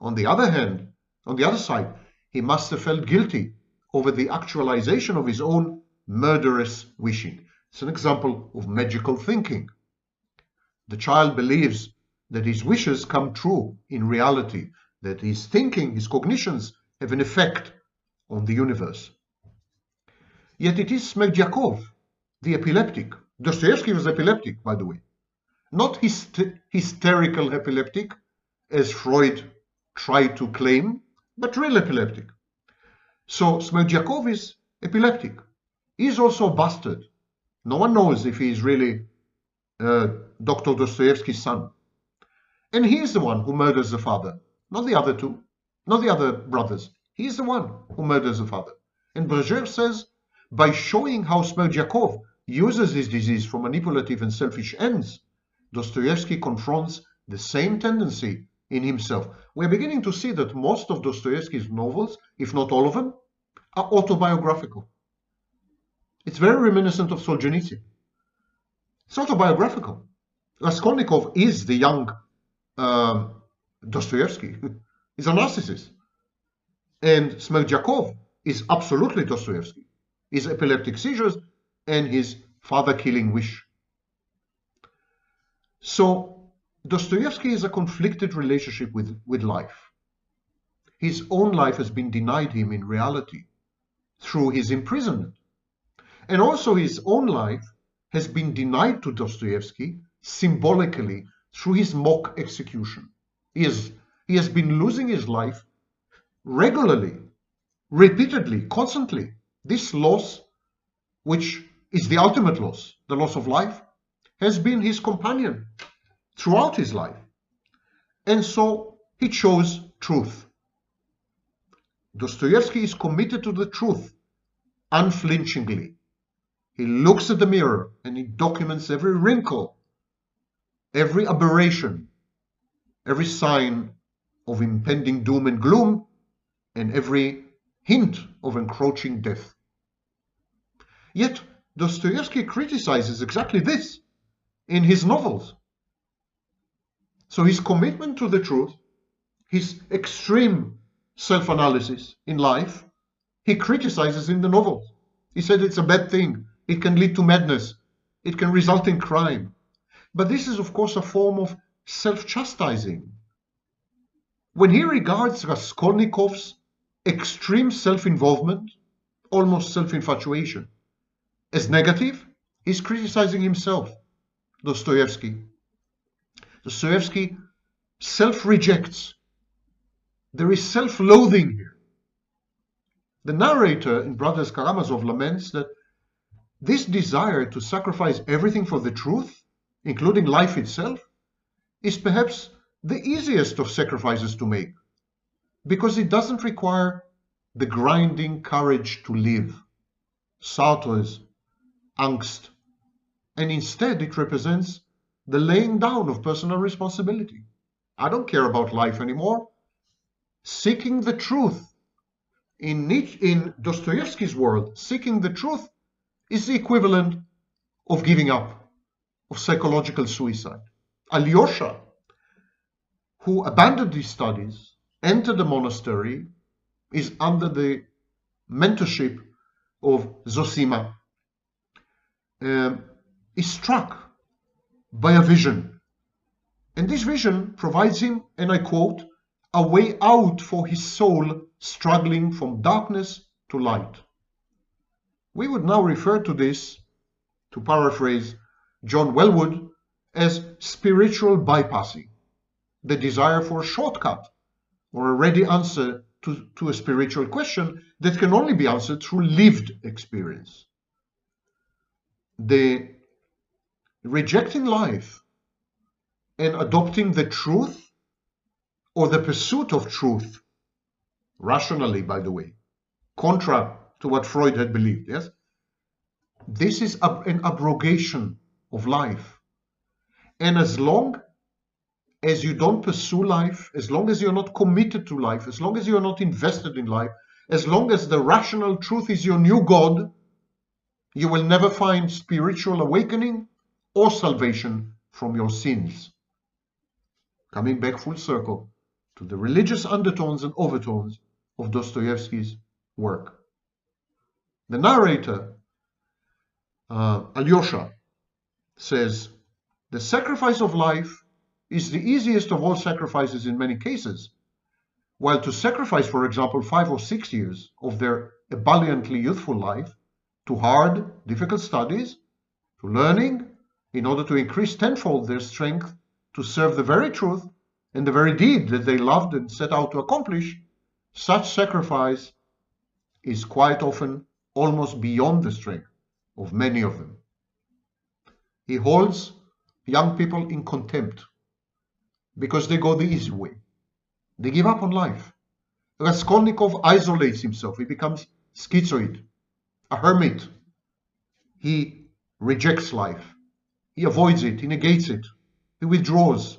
On the other side, he must have felt guilty over the actualization of his own murderous wishing. It's an example of magical thinking. The child believes that his wishes come true in reality, that his thinking, his cognitions have an effect on the universe. Yet it is Smerdyakov, the epileptic. Dostoevsky was epileptic, by the way. Not hysterical epileptic, as Freud tried to claim, but real epileptic. So Smerdyakov is epileptic. He is also a bastard. No one knows if he is really Dr. Dostoevsky's son. And he is the one who murders the father, not the other two, not the other brothers. He is the one who murders the father. And Breger says, by showing how Smerdyakov uses his disease for manipulative and selfish ends, Dostoevsky confronts the same tendency in himself. We're beginning to see that most of Dostoevsky's novels, if not all of them, are autobiographical. It's very reminiscent of Solzhenitsyn. It's autobiographical. Raskolnikov is the young Dostoevsky. He's a narcissist. And Smerdyakov is absolutely Dostoevsky. His epileptic seizures and his father-killing wish. So Dostoevsky is a conflicted relationship with life. His own life has been denied him in reality through his imprisonment. And also his own life has been denied to Dostoevsky symbolically through his mock execution. He has been losing his life regularly, repeatedly, constantly. This loss, which is the ultimate loss, the loss of life, has been his companion throughout his life. And so he chose truth. Dostoevsky is committed to the truth unflinchingly. He looks at the mirror and he documents every wrinkle, every aberration, every sign of impending doom and gloom, and every hint of encroaching death. Yet Dostoevsky criticizes exactly this in his novels. So his commitment to the truth, his extreme self-analysis in life, he criticizes in the novels. He said it's a bad thing. It can lead to madness. It can result in crime. But this is, of course, a form of self-chastising. When he regards Raskolnikov's extreme self-involvement, almost self-infatuation, as negative, he's criticizing himself, Dostoevsky. Dostoevsky self-rejects. There is self-loathing here. The narrator in Brothers Karamazov laments that this desire to sacrifice everything for the truth, including life itself, is perhaps the easiest of sacrifices to make, because it doesn't require the grinding courage to live, Sartre's angst, and instead it represents the laying down of personal responsibility. I don't care about life anymore. Seeking the truth. In Dostoevsky's world, seeking the truth is the equivalent of giving up, of psychological suicide. Alyosha, who abandoned his studies, entered the monastery, is under the mentorship of Zosima, is struck by a vision. And this vision provides him, and I quote, a way out for his soul struggling from darkness to light. We would now refer to this, to paraphrase John Welwood, as spiritual bypassing, the desire for a shortcut or a ready answer to a spiritual question that can only be answered through lived experience. The rejecting life and adopting the truth or the pursuit of truth, rationally, by the way, contra to what Freud had believed, yes? This is an abrogation of life. And as long as you don't pursue life, as long as you're not committed to life, as long as you're not invested in life, as long as the rational truth is your new God, you will never find spiritual awakening or salvation from your sins. Coming back full circle to the religious undertones and overtones of Dostoevsky's work. The narrator, Alyosha, says, the sacrifice of life is the easiest of all sacrifices in many cases, while to sacrifice, for example, 5 or 6 years of their ebulliently youthful life to hard, difficult studies, to learning, in order to increase tenfold their strength to serve the very truth and the very deed that they loved and set out to accomplish, such sacrifice is quite often almost beyond the strength of many of them. He holds young people in contempt because they go the easy way. They give up on life. Raskolnikov isolates himself. He becomes schizoid, a hermit. He rejects life. He avoids it. He negates it. He withdraws.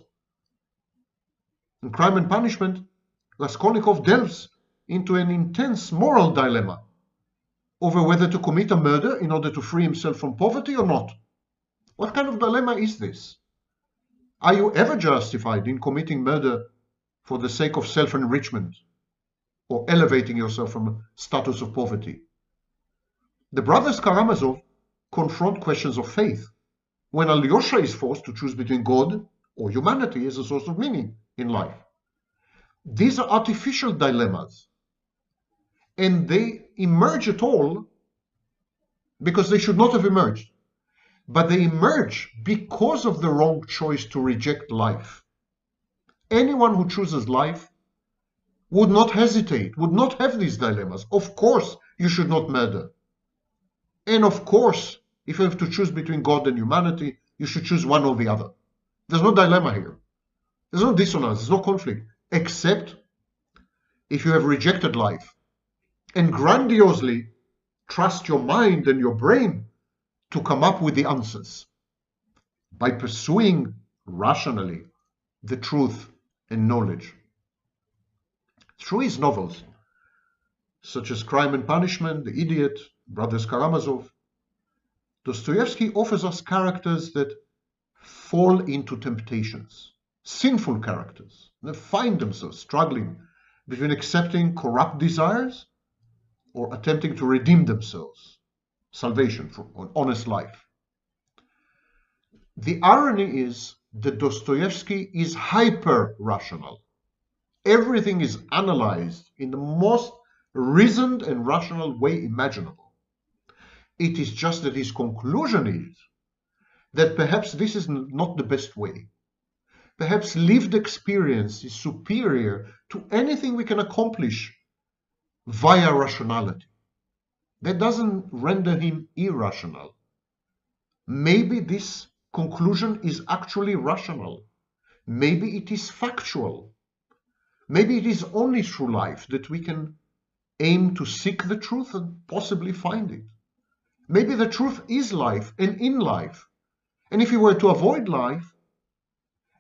In Crime and Punishment, Raskolnikov delves into an intense moral dilemma over whether to commit a murder in order to free himself from poverty or not. What kind of dilemma is this? Are you ever justified in committing murder for the sake of self-enrichment or elevating yourself from a status of poverty? The brothers Karamazov confront questions of faith when Alyosha is forced to choose between God or humanity as a source of meaning in life. These are artificial dilemmas, and they emerge at all because they should not have emerged. But they emerge because of the wrong choice to reject life. Anyone who chooses life would not hesitate, would not have these dilemmas. Of course, you should not murder. And of course, if you have to choose between God and humanity, you should choose one or the other. There's no dilemma here. There's no dissonance, there's no conflict, except if you have rejected life and grandiosely trust your mind and your brain to come up with the answers by pursuing rationally the truth and knowledge. Through his novels, such as Crime and Punishment, The Idiot, Brothers Karamazov, Dostoevsky offers us characters that fall into temptations, sinful characters, that find themselves struggling between accepting corrupt desires or attempting to redeem themselves, salvation for an honest life. The irony is that Dostoevsky is hyper-rational. Everything is analyzed in the most reasoned and rational way imaginable. It is just that his conclusion is that perhaps this is not the best way. Perhaps lived experience is superior to anything we can accomplish via rationality. That doesn't render him irrational. Maybe this conclusion is actually rational. Maybe it is factual. Maybe it is only through life that we can aim to seek the truth and possibly find it. Maybe the truth is life and in life. And if you were to avoid life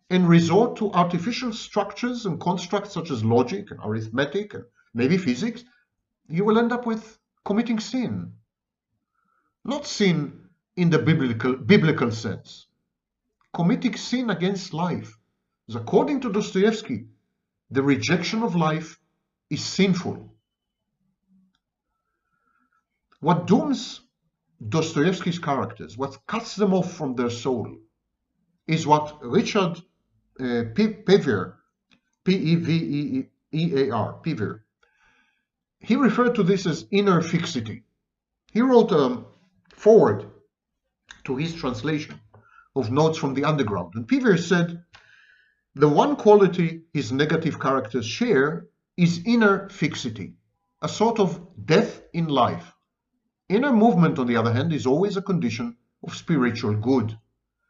and resort to artificial structures and constructs such as logic and arithmetic and maybe physics, you will end up with committing sin. Not sin in the biblical sense. Committing sin against life. Because according to Dostoevsky, the rejection of life is sinful. What dooms Dostoevsky's characters, what cuts them off from their soul, is what Richard Pevear, P-E-V-E-A-R, Pevear, he referred to this as inner fixity. He wrote a foreword to his translation of Notes from the Underground, and Pevear said, the one quality his negative characters share is inner fixity, a sort of death in life. Inner movement, on the other hand, is always a condition of spiritual good,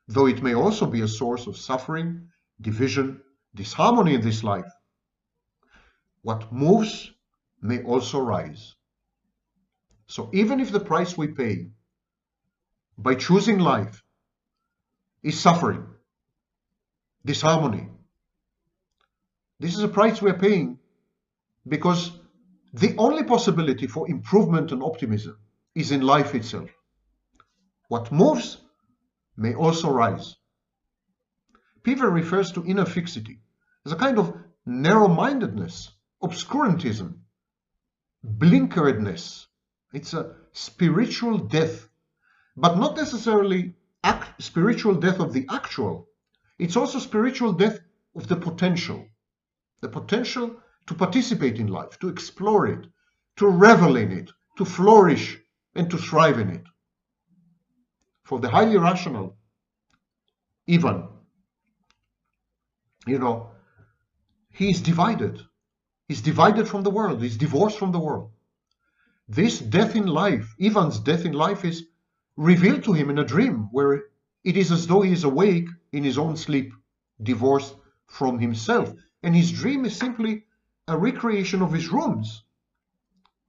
though it may also be a source of suffering, division, disharmony in this life. What moves may also rise. So even if the price we pay by choosing life is suffering, disharmony, this is a price we are paying because the only possibility for improvement and optimism is in life itself. What moves may also rise. Pevear refers to inner fixity as a kind of narrow-mindedness, obscurantism, blinkeredness. It's a spiritual death, but not necessarily spiritual death of the actual. It's also spiritual death of the potential to participate in life, to explore it, to revel in it, to flourish and to thrive in it. For the highly rational, Ivan, he's divided. He's divided from the world. He's divorced from the world. This death in life, Ivan's death in life, is revealed to him in a dream where it is as though he is awake in his own sleep, divorced from himself. And his dream is simply a recreation of his rooms,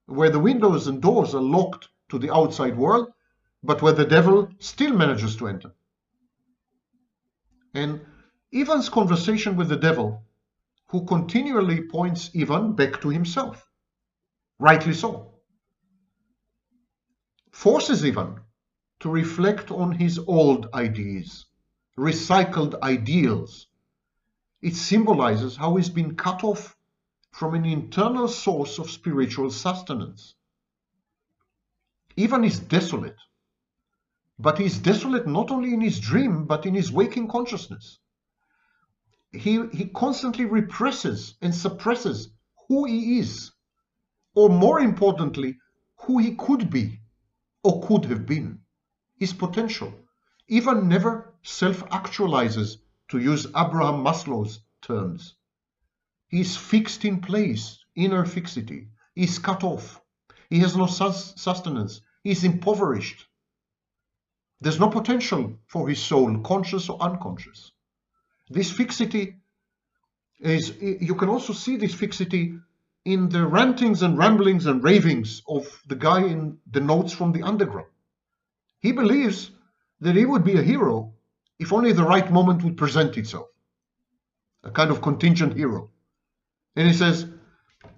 where the windows and doors are locked to the outside world, but where the devil still manages to enter. And Ivan's conversation with the devil, who continually points Ivan back to himself, rightly so, forces Ivan to reflect on his old ideas, recycled ideals. It symbolizes how he's been cut off from an internal source of spiritual sustenance. Ivan is desolate, but he's desolate not only in his dream, but in his waking consciousness. He constantly represses and suppresses who he is, or more importantly, who he could be or could have been, his potential. Ivan never self-actualizes, to use Abraham Maslow's terms. He's fixed in place, inner fixity. He's cut off. He has no sustenance. He's impoverished. There's no potential for his soul, conscious or unconscious. This fixity is, you can also see this fixity in the rantings and ramblings and ravings of the guy in the Notes from the Underground. He believes that he would be a hero if only the right moment would present itself. A kind of contingent hero. And he says,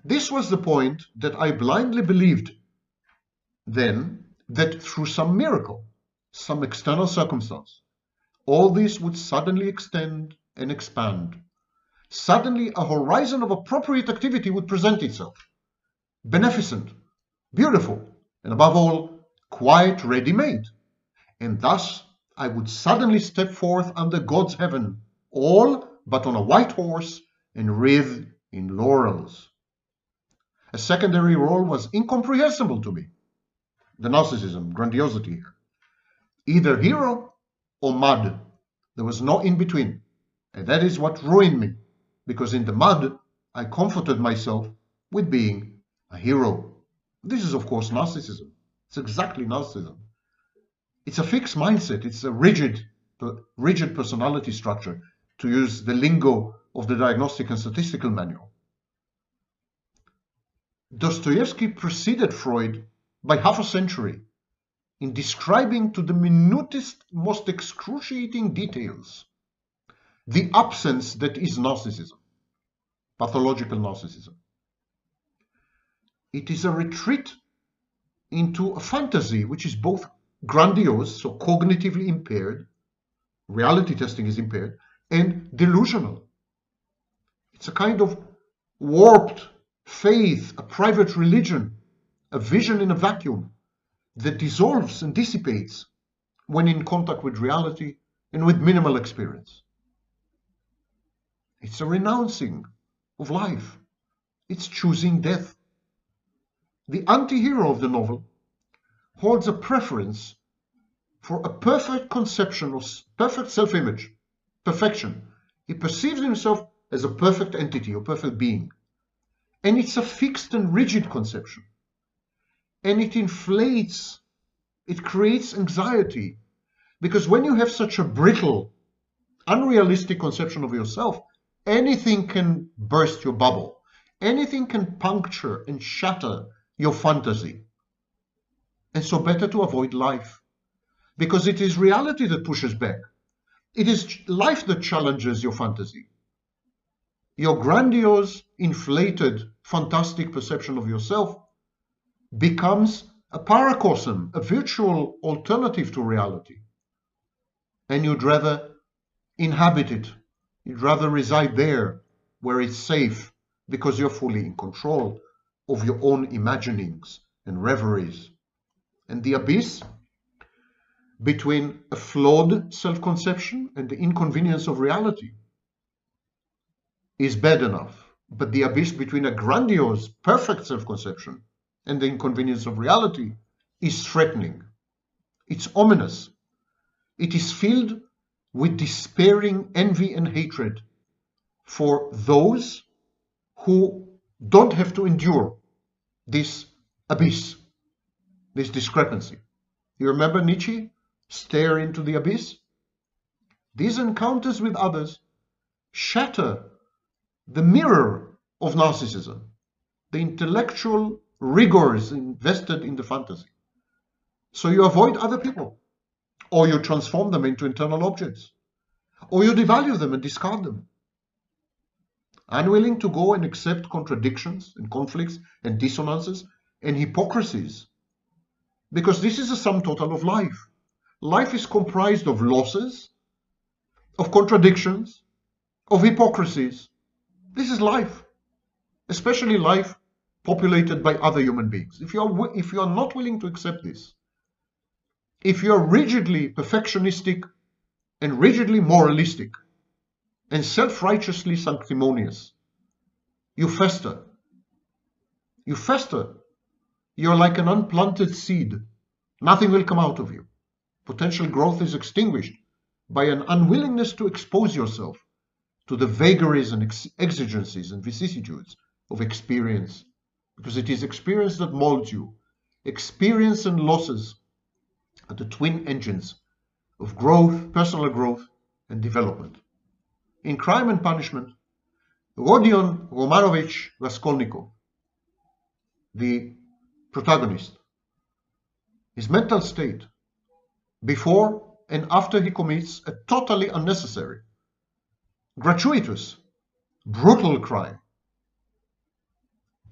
This was the point that I blindly believed then that through some miracle, some external circumstance, all this would suddenly extend and expand. Suddenly a horizon of appropriate activity would present itself, beneficent, beautiful, and above all, quite ready-made. And thus I would suddenly step forth under God's heaven, all but on a white horse and wreathed in laurels. A secondary role was incomprehensible to me. The narcissism, grandiosity here. Either hero or mud. There was no in between. And that is what ruined me, because in the mud I comforted myself with being a hero. This is, of course, narcissism. It's exactly narcissism. It's a fixed mindset. It's a rigid personality structure, to use the lingo of the Diagnostic and Statistical Manual. Dostoyevsky preceded Freud by half a century in describing to the minutest, most excruciating details the absence that is narcissism, pathological narcissism. It is a retreat into a fantasy which is both grandiose, so cognitively impaired, reality testing is impaired, and delusional. It's a kind of warped faith, a private religion, a vision in a vacuum that dissolves and dissipates when in contact with reality and with minimal experience. It's a renouncing of life. It's choosing death. The anti-hero of the novel holds a preference for a perfect conception of perfect self-image, perfection. He perceives himself as a perfect entity or perfect being. And it's a fixed and rigid conception. And it inflates, it creates anxiety. Because when you have such a brittle, unrealistic conception of yourself, anything can burst your bubble. Anything can puncture and shatter your fantasy. And so better to avoid life. Because it is reality that pushes back. It is life that challenges your fantasy. Your grandiose, inflated, fantastic perception of yourself becomes a paracosm, a virtual alternative to reality. And you'd rather inhabit it. You'd rather reside there where it's safe because you're fully in control of your own imaginings and reveries. And the abyss between a flawed self-conception and the inconvenience of reality is bad enough. But the abyss between a grandiose, perfect self-conception and the inconvenience of reality is threatening. It's ominous. It is filled with despairing envy and hatred for those who don't have to endure this abyss, this discrepancy. You remember Nietzsche? Stare into the abyss? These encounters with others shatter the mirror of narcissism, the intellectual rigors invested in the fantasy. So you avoid other people, or you transform them into internal objects, or you devalue them and discard them. Unwilling to go and accept contradictions and conflicts and dissonances and hypocrisies, because this is a sum total of life. Life is comprised of losses, of contradictions, of hypocrisies. This is life, especially life populated by other human beings. If you are not willing to accept this, if you are rigidly perfectionistic and rigidly moralistic and self-righteously sanctimonious, you fester. You fester. You're like an unplanted seed. Nothing will come out of you. Potential growth is extinguished by an unwillingness to expose yourself to the vagaries and exigencies and vicissitudes of experience, because it is experience that molds you. Experience and losses are the twin engines of growth, personal growth, and development. In Crime and Punishment, Rodion Romanovich Raskolnikov, the protagonist, his mental state before and after he commits a totally unnecessary, gratuitous, brutal crime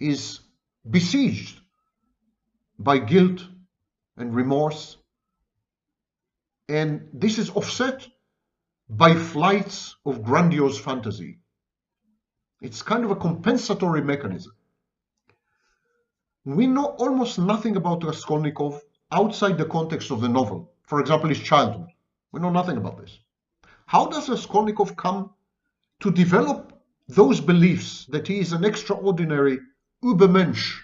is besieged by guilt and remorse, and this is offset by flights of grandiose fantasy. It's kind of a compensatory mechanism. We know almost nothing about Raskolnikov outside the context of the novel. For example, his childhood. We know nothing about this. How does Raskolnikov come to develop those beliefs that he is an extraordinary Übermensch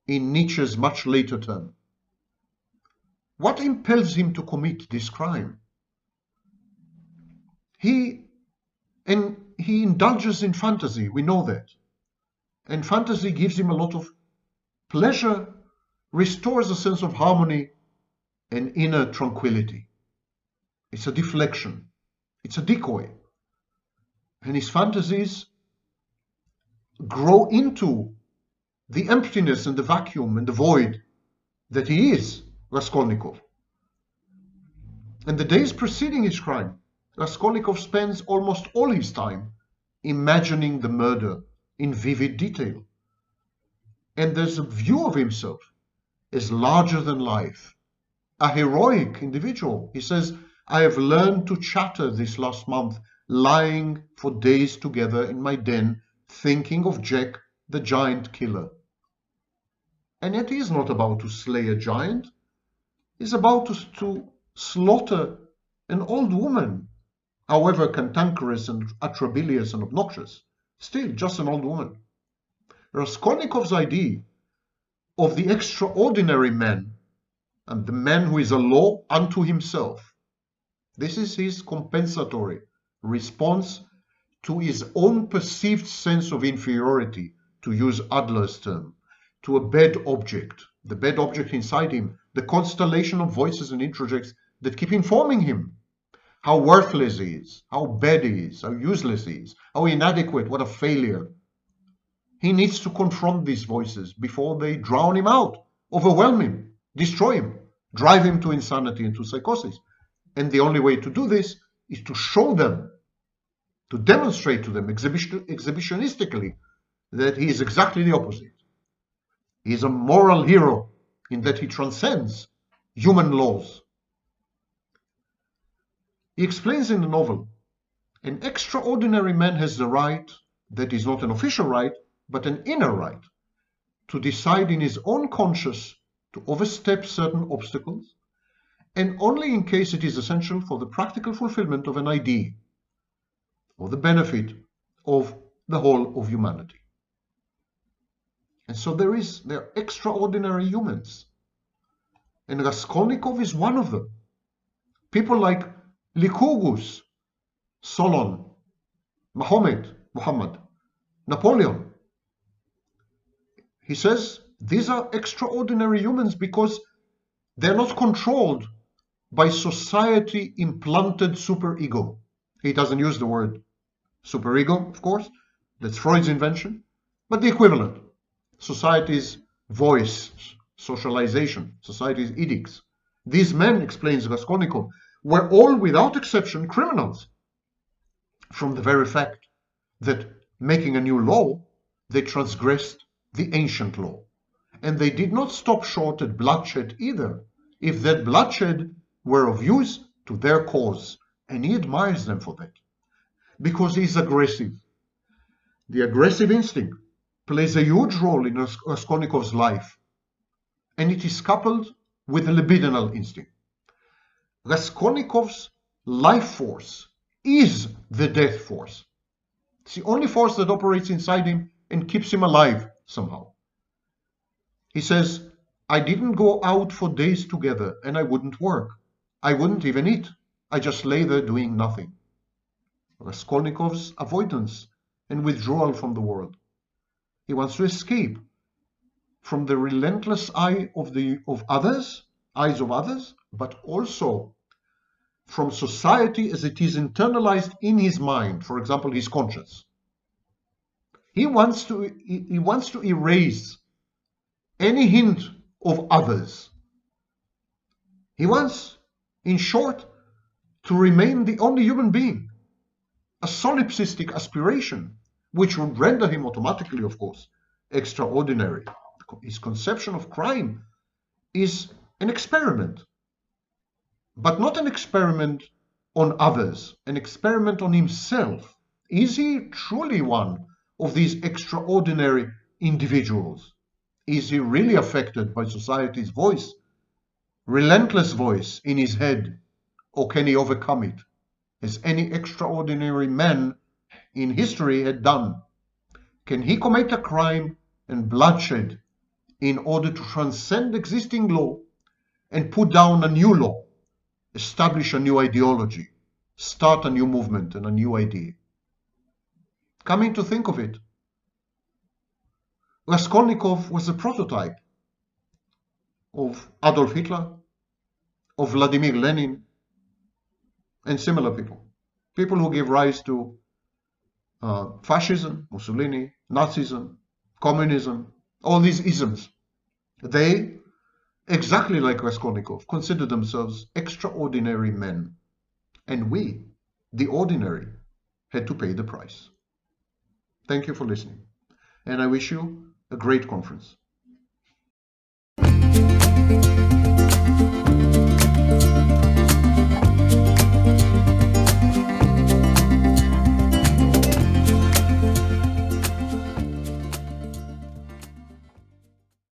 in Nietzsche's much later term? What impels him to commit this crime? He indulges in fantasy, we know that. And fantasy gives him a lot of pleasure, restores a sense of harmony and inner tranquility. It's a deflection. It's a decoy. And his fantasies grow into the emptiness and the vacuum and the void that he is, Raskolnikov. And the days preceding his crime, Raskolnikov spends almost all his time imagining the murder in vivid detail. And there's a view of himself as larger than life, a heroic individual. He says, I have learned to chatter this last month, lying for days together in my den, thinking of Jack, the giant killer. And yet he is not about to slay a giant. He's about to slaughter an old woman, however cantankerous and atrabilious and obnoxious. Still, just an old woman. Raskolnikov's idea of the extraordinary man and the man who is a law unto himself, this is his compensatory response to his own perceived sense of inferiority, to use Adler's term, to a bad object, the bad object inside him, the constellation of voices and introjects that keep informing him how worthless he is, how bad he is, how useless he is, how inadequate, what a failure. He needs to confront these voices before they drown him out, overwhelm him, destroy him, drive him to insanity and to psychosis. And the only way to do this is to show them, to demonstrate to them exhibitionistically that he is exactly the opposite. He is a moral hero in that he transcends human laws. He explains in the novel, an extraordinary man has the right, that is not an official right, but an inner right, to decide in his own conscience to overstep certain obstacles, and only in case it is essential for the practical fulfillment of an idea, or the benefit of the whole of humanity. And so there are extraordinary humans. And Raskolnikov is one of them. People like Lycurgus, Solon, Muhammad, Napoleon. He says these are extraordinary humans because they're not controlled by society implanted superego. He doesn't use the word superego, of course. That's Freud's invention. But the equivalent. Society's voice, socialization, society's edicts. These men, explains Raskolnikov, were all without exception criminals. From the very fact that making a new law, they transgressed the ancient law. And they did not stop short at bloodshed either, if that bloodshed were of use to their cause. And he admires them for that, because he is aggressive. The aggressive instinct plays a huge role in Raskolnikov's life, and it is coupled with the libidinal instinct. Raskolnikov's life force is the death force. It's the only force that operates inside him and keeps him alive somehow. He says, I didn't go out for days together and I wouldn't work. I wouldn't even eat. I just lay there doing nothing. Raskolnikov's avoidance and withdrawal from the world. He wants to escape from the relentless eyes of others, but also from society as it is internalized in his mind, for example, his conscience. He wants to erase any hint of others. He wants, in short, to remain the only human being, a solipsistic aspiration, which would render him automatically, of course, extraordinary. His conception of crime is an experiment, but not an experiment on others, an experiment on himself. Is he truly one of these extraordinary individuals? Is he really affected by society's voice, relentless voice in his head, or can he overcome it, as any extraordinary man in history had done? Can he commit a crime and bloodshed in order to transcend existing law and put down a new law, establish a new ideology, start a new movement and a new idea? Coming to think of it, Raskolnikov was a prototype of Adolf Hitler, of Vladimir Lenin, and similar people. People who give rise to fascism, Mussolini, Nazism, communism, all these isms. They, exactly like Raskolnikov, consider themselves extraordinary men. And we, the ordinary, had to pay the price. Thank you for listening. And I wish you a great conference.